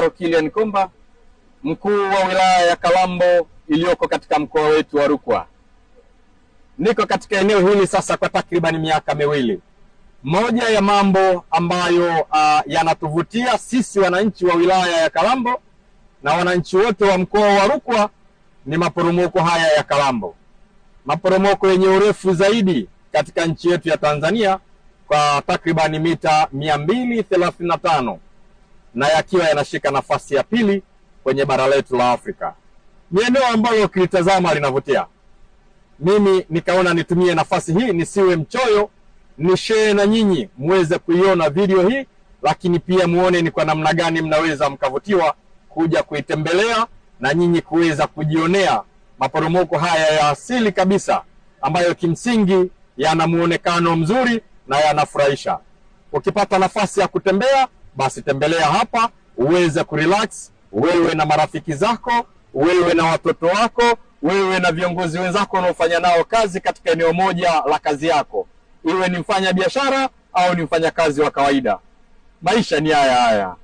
Kilian Komba, mkuu wa wilaya ya Kalambo iliyoko katika mkoa wetu wa Rukwa. Niko katika eneo hili sasa kwa takriban miaka miwili. Moja ya mambo ambayo yanatuvutia sisi wananchi wa wilaya ya Kalambo na wananchi wote wa mkoa wa Rukwa ni maporomoko haya ya Kalambo. Maporomoko yenye urefu zaidi katika nchi yetu ya Tanzania kwa takriban mita 235 na yakiwa yanashika nafasi ya pili kwenye bara letu la Afrika. Ni eneo ambalo ukilitazama linavutia. Mimi nikaona nitumie nafasi hii nisiwe mchoyo, ni share na nyinyi muweze kuiona video hii, lakini pia muone ni kwa namna gani mnaweza mkavutiwa kuja kuitembelea na nyinyi kuweza kujionea maporomoko haya ya asili kabisa ambayo kimsingi yana muonekano mzuri na yanafurahisha. Ukipata nafasi ya kutembea, basi tembelea hapa uweze kurelax, wewe na marafiki zako, wewe na watoto wako, wewe na viongozi wenzako unaofanya nao kazi katika eneo moja la kazi yako. Iwe ni mfanya biashara au ni mfanya kazi wa kawaida. Maisha ni haya haya.